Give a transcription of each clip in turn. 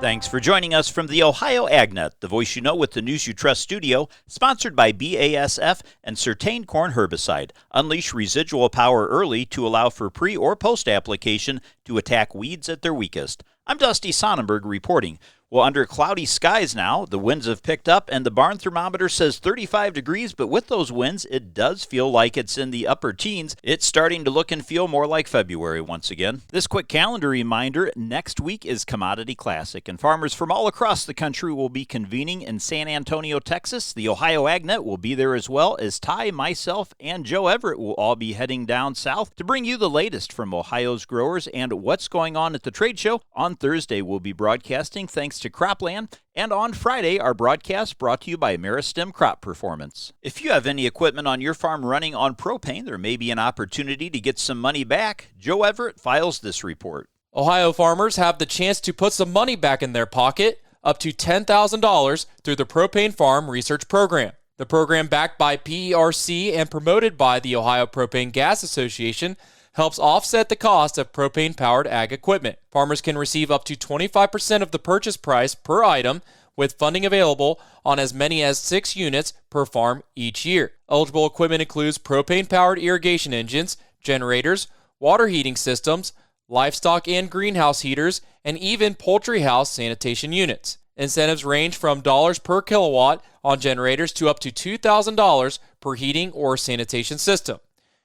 Thanks for joining us from the Ohio AgNet, the voice you know with the news you trust studio, sponsored by BASF and Certain Corn Herbicide. Unleash residual power early to allow for pre- or post-application to attack weeds at their weakest. I'm Dusty Sonnenberg reporting. Well, under cloudy skies now, the winds have picked up and the barn thermometer says 35 degrees, but with those winds, it does feel like it's in the upper teens. It's starting to look and feel more like February once again. This quick calendar reminder, next week is Commodity Classic, and farmers from all across the country will be convening in San Antonio, Texas. The Ohio AgNet will be there as well as Ty, myself, and Joe Everett will all be heading down south to bring you the latest from Ohio's growers and what's going on at the trade show. On Thursday, we'll be broadcasting thanks to Cropland, and on Friday, our broadcast brought to you by Meristem Crop Performance. If you have any equipment on your farm running on propane, there may be an opportunity to get some money back. Joe Everett files this report. Ohio farmers have the chance to put some money back in their pocket, up to $10,000 through the Propane Farm Research Program. The program, backed by PERC and promoted by the Ohio Propane Gas Association, helps offset the cost of propane-powered ag equipment. Farmers can receive up to 25% of the purchase price per item, with funding available on as many as 6 units per farm each year. Eligible equipment includes propane-powered irrigation engines, generators, water heating systems, livestock and greenhouse heaters, and even poultry house sanitation units. Incentives range from dollars per kilowatt on generators to up to $2,000 per heating or sanitation system.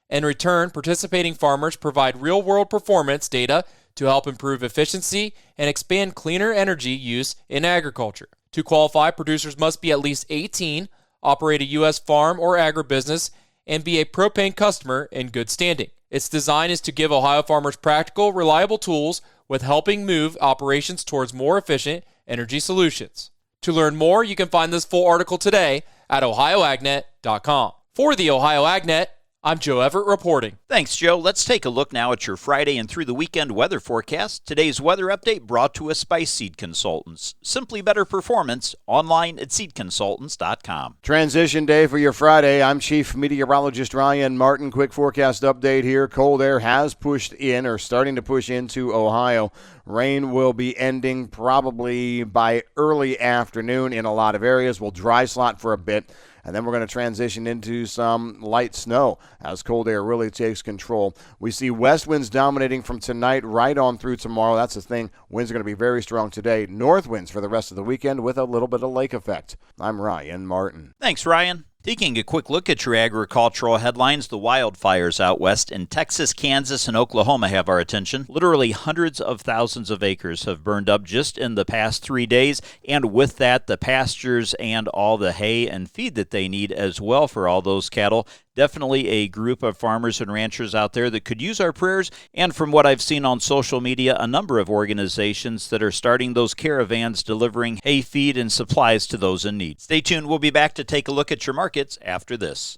In return, participating farmers provide real-world performance data to help improve efficiency and expand cleaner energy use in agriculture. To qualify, producers must be at least 18, operate a U.S. farm or agribusiness, and be a propane customer in good standing. Its design is to give Ohio farmers practical, reliable tools with helping move operations towards more efficient energy solutions. To learn more, you can find this full article today at ohioagnet.com. For the Ohio AgNet, I'm Joe Everett reporting. Thanks, Joe. Let's take a look now at your Friday and through the weekend weather forecast. Today's weather update brought to us by Seed Consultants. Simply better performance, online at seedconsultants.com. Transition day for your Friday. I'm Chief Meteorologist Ryan Martin. Quick forecast update here. Cold air has pushed in or starting to push into Ohio. Rain will be ending probably by early afternoon in a lot of areas. We'll dry slot for a bit. And then we're going to transition into some light snow as cold air really takes control. We see west winds dominating from tonight right on through tomorrow. That's the thing. Winds are going to be very strong today. North winds for the rest of the weekend with a little bit of lake effect. I'm Ryan Martin. Thanks, Ryan. Taking a quick look at your agricultural headlines, the wildfires out west in Texas, Kansas, and Oklahoma have our attention. Literally hundreds of thousands of acres have burned up just in the past 3 days, and with that, the pastures and all the hay and feed that they need as well for all those cattle. Definitely a group of farmers and ranchers out there that could use our prayers, and from what I've seen on social media, a number of organizations that are starting those caravans delivering hay, feed, and supplies to those in need. Stay tuned. We'll be back to take a look at your markets after this.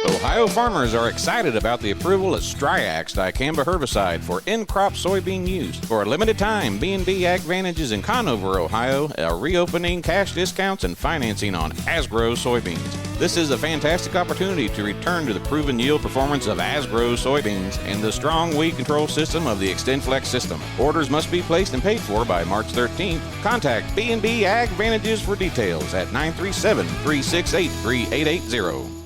Ohio farmers are excited about the approval of Striax dicamba herbicide for in-crop soybean use. For a limited time, B&B AgVantages in Conover, Ohio, are reopening cash discounts and financing on Asgrow soybeans. This is a fantastic opportunity to return to the proven yield performance of Asgrow soybeans and the strong weed control system of the XtendFlex system. Orders must be placed and paid for by March 13th. Contact B&B AgVantages for details at 937-368-3880.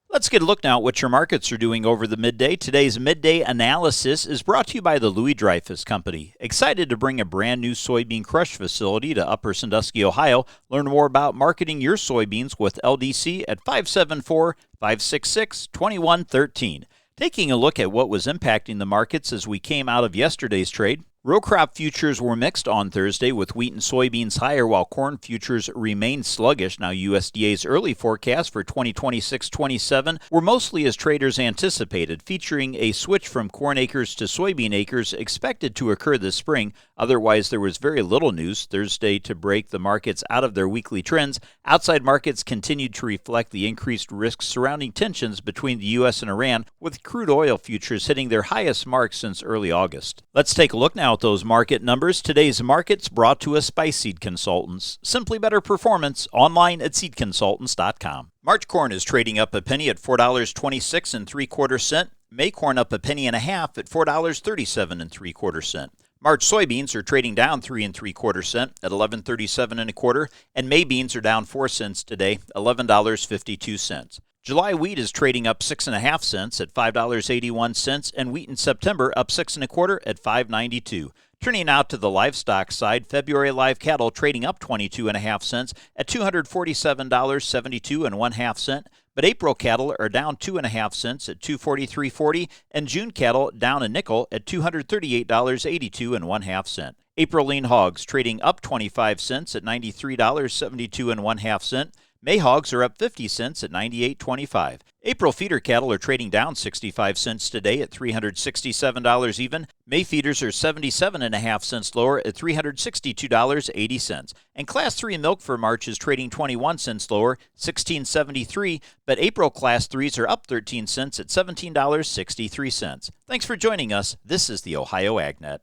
Let's get a look now at what your markets are doing over the midday. Today's midday analysis is brought to you by the Louis Dreyfus Company. Excited to bring a brand new soybean crush facility to Upper Sandusky, Ohio. Learn more about marketing your soybeans with LDC at 574-566-2113. Taking a look at what was impacting the markets as we came out of yesterday's trade. Row crop futures were mixed on Thursday with wheat and soybeans higher while corn futures remained sluggish. Now USDA's early forecast for 2026-27 were mostly as traders anticipated, featuring a switch from corn acres to soybean acres expected to occur this spring. Otherwise, there was very little news Thursday to break the markets out of their weekly trends. Outside markets continued to reflect the increased risks surrounding tensions between the U.S. and Iran, with crude oil futures hitting their highest mark since early August. Let's take a look now at those market numbers. Today's markets brought to us by Seed Consultants. Simply better performance, online at seedconsultants.com. March corn is trading up a penny at $4.26 3/4. May corn up a penny and a half at $4.37 3/4. March soybeans are trading down 3 3/4 cents at 11.37 1/4, and May beans are down 4 cents today, $11.52. July wheat is trading up 6 1/2 cents at $5.81, and wheat in September up 6 1/4 at $5.92. Turning now to the livestock side, February live cattle trading up 22 1/2 cents at $247.72 1/2 cents. But April cattle are down 2 1/2 cents at $243.40, and June cattle down a nickel at $238.82 1/2 cents. April lean hogs trading up 25 cents at $93.72 1/2 cents. May hogs are up 50 cents at $98.25. April feeder cattle are trading down 65 cents today at $367 even. May feeders are 77 1/2 cents lower at $362.80. And Class 3 milk for March is trading 21 cents lower, $16.73, but April Class 3s are up 13 cents at $17.63. Thanks for joining us. This is the Ohio AgNet.